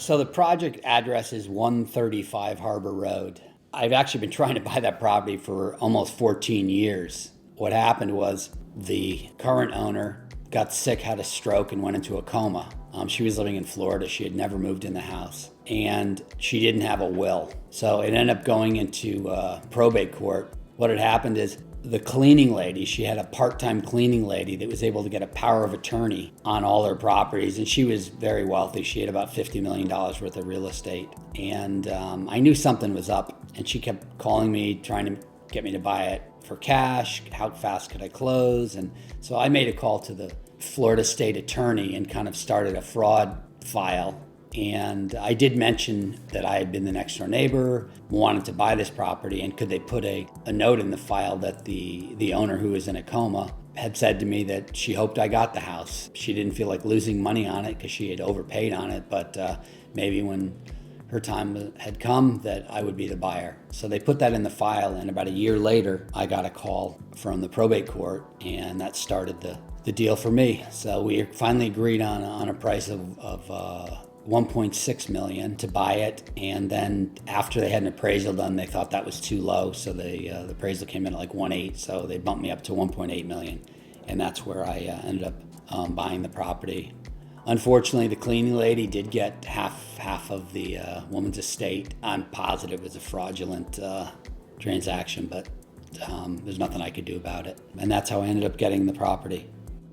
So the project address is 135 Harbor Road. I've actually been trying to buy that property for almost 14 years. What happened was the current owner got sick, had a stroke, and went into a coma. She was living in Florida. She had never moved in the house, and she didn't have a will. So it ended up going into probate court. What had happened is the cleaning lady, she had a part-time cleaning lady that was able to get a power of attorney on all her properties, and she was very wealthy. She had about $50 million worth of real estate, and I knew something was up, and she kept calling me, trying to get me to buy it for cash. How fast could I close? And so I made a call to the Florida state attorney and kind of started a fraud file. And I did mention that I had been the next door neighbor, wanted to buy this property, and could they put a note in the file that the owner, who was in a coma, had said to me that she hoped I got the house. She didn't feel like losing money on it because she had overpaid on it, but maybe when her time had come that I would be the buyer. So they put that in the file, and about a year later, I got a call from the probate court, and that started the deal for me. So we finally agreed on a price of 1.6 million to buy it, and then after they had an appraisal done, they thought that was too low, so the appraisal came in at like 1.8, so they bumped me up to 1.8 million, and that's where I ended up buying the property. Unfortunately, the cleaning lady did get half of the woman's estate. I'm positive it was a fraudulent transaction, but there's nothing I could do about it, and that's how I ended up getting the property.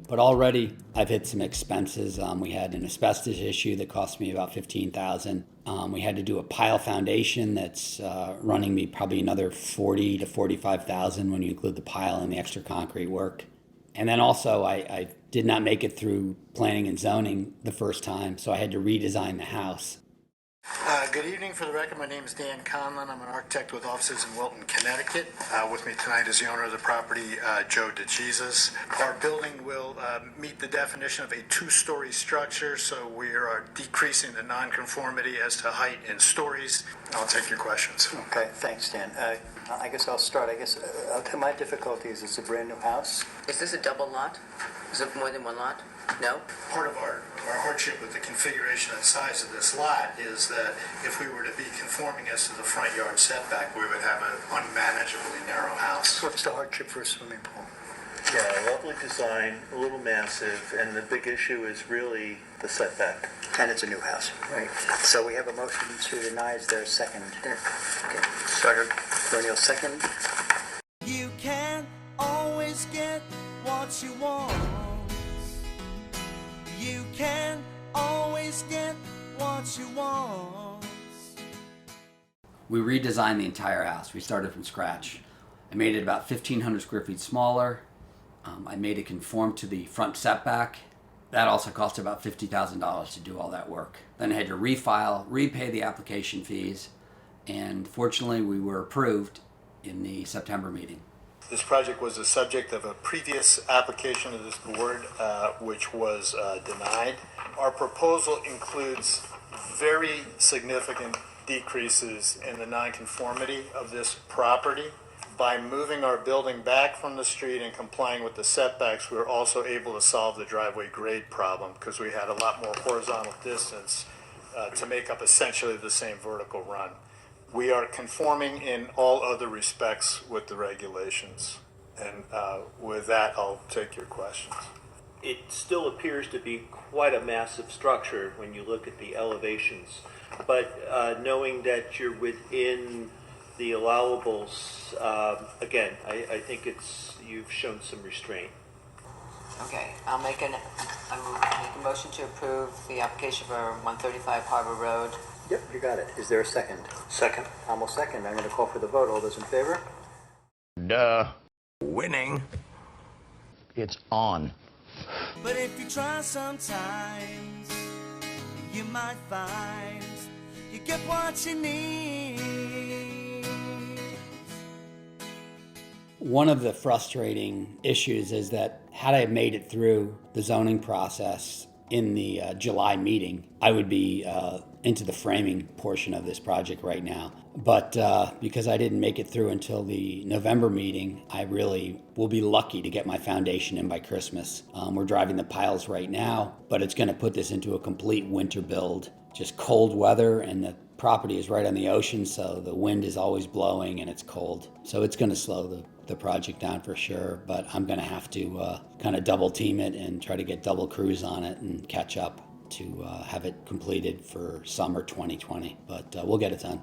But already I've hit some expenses. We had an asbestos issue that cost me about $15,000. We had to do a pile foundation that's running me probably another $40,000 to $45,000 when you include the pile and the extra concrete work. And then also I did not make it through planning and zoning the first time, so I had to redesign the house. Good evening. For the record, my name is Dan Conlon. I'm an architect with offices in Wilton, Connecticut. With me tonight is the owner of the property, Joe DeJesus. Our building will meet the definition of a two-story structure, so we are decreasing the nonconformity as to height in stories. I'll take your questions. Okay, thanks, Dan. I guess I'll start. My difficulty is it's a brand new house. Is this a double lot? Is it more than one lot? No? Part of our hardship with the configuration and size of this lot is that if we were to be conforming as to the front yard setback, we would have an unmanageably narrow house. What's the hardship for a swimming pool? Yeah, lovely design, a little massive, and the big issue is really the setback. And it's a new house. Right. So we have a motion to deny. Is there a second? Okay. Second. Bernie will second. You can't always get what you want. You can't always get what you want. We redesigned the entire house. We started from scratch. I made it about 1,500 square feet smaller. I made it conform to the front setback. That also cost about $50,000 to do all that work. Then I had to refile, repay the application fees, and fortunately we were approved in the September meeting. This project was the subject of a previous application of this board, which was denied. Our proposal includes very significant decreases in the nonconformity of this property. By moving our building back from the street and complying with the setbacks, we were also able to solve the driveway grade problem because we had a lot more horizontal distance to make up essentially the same vertical run. We are conforming in all other respects with the regulations. And with that, I'll take your questions. It still appears to be quite a massive structure when you look at the elevations, but knowing that you're within the allowables, again, I think you've shown some restraint. Okay, I'll make a motion to approve the application for 135 Harbor Road. Yep, you got it. Is there a second? Second. I'm a second. I'm going to call for the vote. All those in favor? Duh. Winning. It's on. But if you try sometimes, you might find you get what you need. One of the frustrating issues is that had I made it through the zoning process, in the July meeting, I would be into the framing portion of this project right now. But because I didn't make it through until the November meeting, I really will be lucky to get my foundation in by Christmas. We're driving the piles right now, but it's going to put this into a complete winter build. Just cold weather, and the property is right on the ocean, so the wind is always blowing and it's cold. So it's going to slow the project down for sure, but I'm going to have to kind of double team it and try to get double crews on it and catch up to have it completed for summer 2020. But we'll get it done.